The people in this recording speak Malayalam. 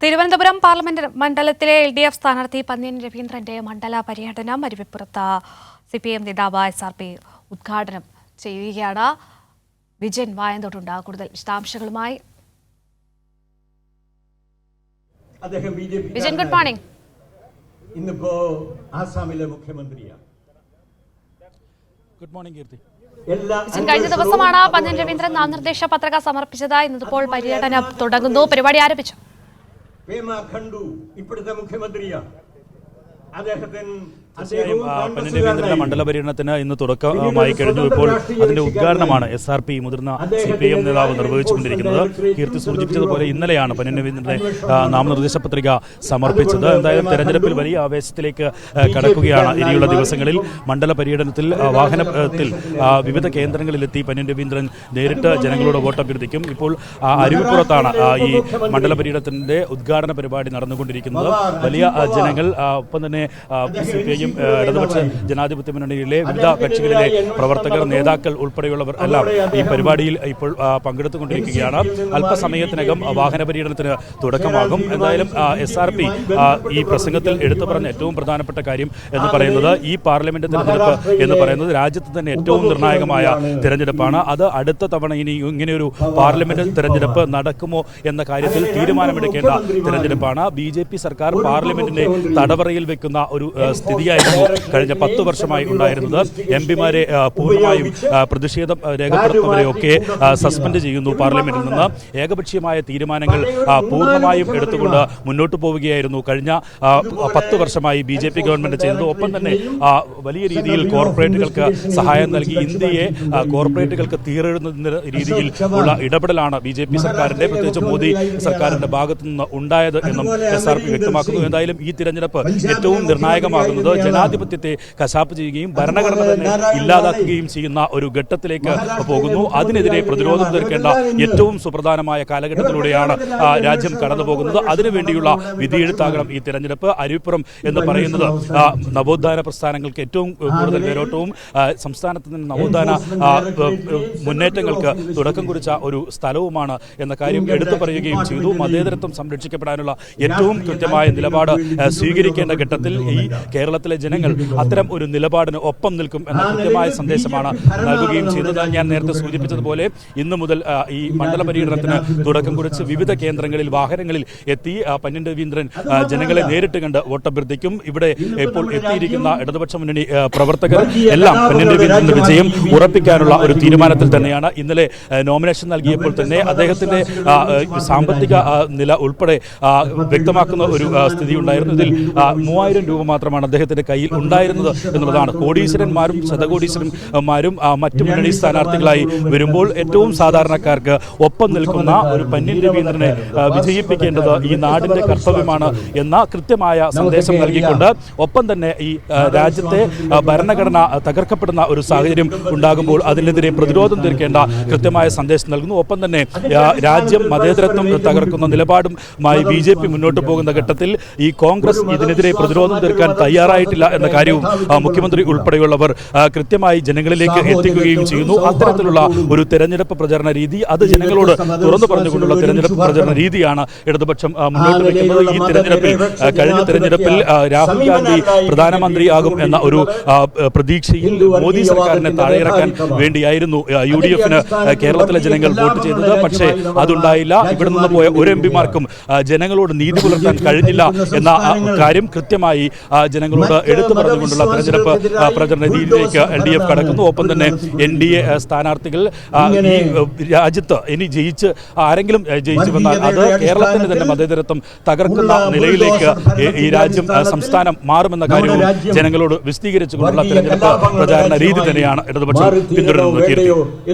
തിരുവനന്തപുരം പാർലമെന്റ് മണ്ഡലത്തിലെ LDF സ്ഥാനാർത്ഥി പന്ന്യൻ രവീന്ദ്രന്റെ മണ്ഡല പര്യടനം അരുവിപ്പുറത്ത് CPM നേതാവ് SRP ഉദ്ഘാടനം ചെയ്യുകയാണ്. വിജയൻ വായന്തോട്ടുണ്ട് കൂടുതൽ വിശദാംശങ്ങളുമായി. Vijayan, good morning. ഇന്നിപ്പോ ആസാമിലെ മുഖ്യമന്ത്രിയാണ്. ഗുഡ് മോർണിംഗ് കീർത്തി. കഴിഞ്ഞ ദിവസമാണ് പന്ന്യൻ രവീന്ദ്രൻ നാമനിർദ്ദേശ പത്രിക സമർപ്പിച്ചത്. ഇന്നിപ്പോൾ പര്യടനം തുടങ്ങുന്നു. പരിപാടി ആരംഭിച്ചു. പേമാ ഖണ്ഡു ഇപ്പോഴത്തെ മുഖ്യമന്ത്രിയാണ്. പന്ന്യൻ രവീന്ദ്രന്റെ മണ്ഡല പര്യടനത്തിന് ഇന്ന് തുടക്കമായി കഴിഞ്ഞു. ഇപ്പോൾ അതിന്റെ ഉദ്ഘാടനമാണ് SRP മുതിർന്ന CPM നേതാവ് നിർവഹിച്ചുകൊണ്ടിരിക്കുന്നത്. കീർത്തി സൂചിപ്പിച്ചതുപോലെ ഇന്നലെയാണ് പന്ന്യൻ രവീന്ദ്രന്റെ നാമനിർദ്ദേശ പത്രിക സമർപ്പിച്ചത്. എന്തായാലും തെരഞ്ഞെടുപ്പിൽ വലിയ ആവേശത്തിലേക്ക് കടക്കുകയാണ്. ഇനിയുള്ള ദിവസങ്ങളിൽ മണ്ഡല പര്യടനത്തിൽ വാഹനത്തിൽ വിവിധ കേന്ദ്രങ്ങളിലെത്തി പന്ന്യൻ രവീന്ദ്രൻ നേരിട്ട് ജനങ്ങളോട് വോട്ടഭ്യർത്ഥിക്കും. ഇപ്പോൾ അരുവിപ്പുറത്താണ് ഈ മണ്ഡല പര്യടനത്തിന്റെ ഉദ്ഘാടന പരിപാടി നടന്നുകൊണ്ടിരിക്കുന്നത്. വലിയ ജനങ്ങൾ, ഒപ്പം തന്നെ CPI ഇടതുപക്ഷ ജനാധിപത്യ മുന്നണിയിലെ വിവിധ കക്ഷികളിലെ പ്രവർത്തകർ, നേതാക്കൾ ഉൾപ്പെടെയുള്ളവർ എല്ലാം ഈ പരിപാടിയിൽ ഇപ്പോൾ പങ്കെടുത്തുകൊണ്ടിരിക്കുകയാണ്. അല്പസമയത്തിനകം വാഹന പര്യടനത്തിന് തുടക്കമാകും. എന്തായാലും SRP ഈ പ്രസംഗത്തിൽ എടുത്തു പറഞ്ഞ ഏറ്റവും പ്രധാനപ്പെട്ട കാര്യം എന്ന് പറയുന്നത് ഈ പാർലമെന്റ് തെരഞ്ഞെടുപ്പ് എന്ന് പറയുന്നത് രാജ്യത്ത് തന്നെ ഏറ്റവും നിർണായകമായ തെരഞ്ഞെടുപ്പാണ്. അത് അടുത്ത തവണ ഇനി ഇങ്ങനെയൊരു പാർലമെന്റ് തെരഞ്ഞെടുപ്പ് നടക്കുമോ എന്ന കാര്യത്തിൽ തീരുമാനമെടുക്കേണ്ട തെരഞ്ഞെടുപ്പാണ്. BJP സർക്കാർ പാർലമെന്റിനെ തടവറയിൽ വെക്കുന്ന ഒരു സ്ഥിതിയായിരുന്നു കഴിഞ്ഞ 10 വർഷമായി ഉണ്ടായിരുന്നത്. MP-മാരെ പൂർണ്ണമായും പ്രതിഷേധം രേഖപ്പെടുത്തുന്നവരെയൊക്കെ സസ്പെൻഡ് ചെയ്യുന്നു പാർലമെന്റിൽ നിന്ന്. ഏകപക്ഷീയമായ തീരുമാനങ്ങൾ പൂർണ്ണമായും എടുത്തുകൊണ്ട് മുന്നോട്ട് പോവുകയായിരുന്നു കഴിഞ്ഞ 10 വർഷമായി BJP ഗവൺമെന്റ് ചെയ്യുന്നത്. ഒപ്പം തന്നെ വലിയ രീതിയിൽ കോർപ്പറേറ്റുകൾക്ക് സഹായം നൽകി ഇന്ത്യയെ കോർപ്പറേറ്റുകൾക്ക് തീരെഴുന്ന രീതിയിൽ ഉള്ള ഇടപെടലാണ് BJP സർക്കാരിന്റെ, പ്രത്യേകിച്ച് മോദി സർക്കാരിന്റെ ഭാഗത്തു നിന്ന് ഉണ്ടായത് എന്നും SRP വ്യക്തമാക്കുന്നു. എന്തായാലും ഈ തിരഞ്ഞെടുപ്പ് ഏറ്റവും നിർണായകമാകുന്നത് ജനാധിപത്യത്തെ കശാപ്പ് ചെയ്യുകയും ഭരണഘടന തന്നെ ഇല്ലാതാക്കുകയും ചെയ്യുന്ന ഒരു ഘട്ടത്തിലേക്ക് പോകുന്നു. അതിനെതിരെ പ്രതിരോധം തീർക്കേണ്ട ഏറ്റവും സുപ്രധാനമായ കാലഘട്ടത്തിലൂടെയാണ് രാജ്യം കടന്നു പോകുന്നത്. അതിനുവേണ്ടിയുള്ള വിധിയെഴുത്താകണം ഈ തിരഞ്ഞെടുപ്പ്. അരുവിപ്പുറം എന്ന് പറയുന്നത് നവോത്ഥാന പ്രസ്ഥാനങ്ങൾക്ക് ഏറ്റവും കൂടുതൽ വേരോട്ടവും സംസ്ഥാനത്ത് നിന്ന് നവോത്ഥാന മുന്നേറ്റങ്ങൾക്ക് തുടക്കം കുറിച്ച ഒരു സ്ഥലവുമാണ് എന്ന കാര്യം എടുത്തു പറയുകയും ചെയ്തു. മതേതരത്വം സംരക്ഷിക്കപ്പെടാനുള്ള ഏറ്റവും കൃത്യമായ നിലപാട് സ്വീകരിക്കേണ്ട ഘട്ടത്തിൽ ഈ കേരളത്തിലെ ജനങ്ങൾ അത്തരം ഒരു നിലപാടിന് ഒപ്പം നിൽക്കും എന്ന കൃത്യമായ സന്ദേശമാണ് നൽകുകയും ചെയ്തത്. ഞാൻ നേരത്തെ സൂചിപ്പിച്ചതുപോലെ ഇന്നു മുതൽ ഈ മണ്ഡല പര്യടനത്തിന് തുടക്കം കുറിച്ച് വിവിധ കേന്ദ്രങ്ങളിൽ വാഹനങ്ങളിൽ എത്തി പന്ന്യൻ രവീന്ദ്രൻ ജനങ്ങളെ നേരിട്ട് കണ്ട് വോട്ടഭ്യർത്ഥിക്കും. ഇവിടെ ഇപ്പോൾ എത്തിയിരിക്കുന്ന ഇടതുപക്ഷ മുന്നണി പ്രവർത്തകർ എല്ലാം പന്ന്യൻ രവീന്ദ്രന്റെ വിജയം ഉറപ്പിക്കാനുള്ള ഒരു തീരുമാനത്തിൽ തന്നെയാണ്. ഇന്നലെ നോമിനേഷൻ നൽകിയപ്പോൾ തന്നെ അദ്ദേഹത്തിന്റെ സാമ്പത്തിക നില ഉൾപ്പെടെ വ്യക്തമാക്കുന്ന ഒരു സ്ഥിതി ഉണ്ടായിരുന്നു. ഇതിൽ 3000 രൂപ മാത്രമാണ് അദ്ദേഹത്തിന്റെ കയ്യിൽ ഉണ്ടായിരുന്നത് എന്നുള്ളതാണ്. കോടീശ്വരന്മാരും ശതകോടീശ്വരന്മാരും മറ്റു മുന്നണി സ്ഥാനാർത്ഥികളായി വരുമ്പോൾ ഏറ്റവും സാധാരണക്കാർക്ക് ഒപ്പം നിൽക്കുന്ന ഒരു പന്ന്യൻ രവീന്ദ്രനെ വിജയിപ്പിക്കേണ്ടത് ഈ നാടിന്റെ കർത്തവ്യമാണ് എന്ന കൃത്യമായ സന്ദേശം നൽകിക്കൊണ്ട്, ഒപ്പം തന്നെ ഈ രാജ്യത്തെ ഭരണഘടന തകർക്കപ്പെടുന്ന ഒരു സാഹചര്യം ഉണ്ടാകുമ്പോൾ അതിനെതിരെ പ്രതിരോധം തീർക്കേണ്ട കൃത്യമായ സന്ദേശം നൽകുന്നു. ഒപ്പം തന്നെ രാജ്യം മതേതരത്വം തകർക്കുന്ന നിലപാടുമായി BJP മുന്നോട്ട് പോകുന്ന ഘട്ടത്തിൽ ഈ കോൺഗ്രസ് ഇതിനെതിരെ പ്രതിരോധം തീർക്കാൻ തയ്യാറായിട്ടില്ല എന്ന കാര്യവും മുഖ്യമന്ത്രി ഉൾപ്പെടെയുള്ളവർ കൃത്യമായി ജനങ്ങളിലേക്ക് എത്തിക്കുകയും ചെയ്യുന്നു. അത്തരത്തിലുള്ള ഒരു തെരഞ്ഞെടുപ്പ് പ്രചരണ രീതി, അത് ജനങ്ങളോട് തുറന്നു പറഞ്ഞുകൊണ്ടുള്ള തെരഞ്ഞെടുപ്പ് പ്രചരണ രീതിയാണ് ഇടതുപക്ഷം മുന്നോട്ട് വയ്ക്കുന്നത്. ഈ തെരഞ്ഞെടുപ്പിൽ, കഴിഞ്ഞ തെരഞ്ഞെടുപ്പിൽ രാഹുൽ ഗാന്ധി പ്രധാനമന്ത്രിയാകും എന്ന ഒരു പ്രതീക്ഷയിൽ മോദി സർക്കാരിനെ താഴെയിറക്കാൻ വേണ്ടിയായിരുന്നു UDF-ന് കേരളത്തിലെ ജനങ്ങൾ വോട്ട് ചെയ്തത്. പക്ഷേ അതുണ്ടായില്ല. ഇവിടെ നിന്ന് പോയ ഒരു MP-മാർക്കും ജനങ്ങളോട് നീതി പുലർത്താൻ കഴിഞ്ഞില്ല എന്ന കാര്യം കൃത്യമായി ജനങ്ങളോട് എടുത്തു പറഞ്ഞുകൊണ്ടുള്ള തെരഞ്ഞെടുപ്പ് പ്രചരണ രീതിയിലേക്ക് LDF കടക്കുന്നു. ഒപ്പം തന്നെ NDA സ്ഥാനാർത്ഥികൾ ഈ രാജ്യത്ത് ഇനി ആരെങ്കിലും ജയിച്ചു വന്നാൽ അത് കേരളത്തിന് തന്നെ മതേതരത്വം തകർക്കുന്ന നിലയിലേക്ക് ഈ രാജ്യം, സംസ്ഥാനം മാറുമെന്ന കാര്യവും ജനങ്ങളോട് വിശദീകരിച്ചുകൊണ്ടുള്ള തെരഞ്ഞെടുപ്പ് പ്രചാരണ രീതി തന്നെയാണ് ഇടതുപക്ഷം പിന്തുടരുന്നത്.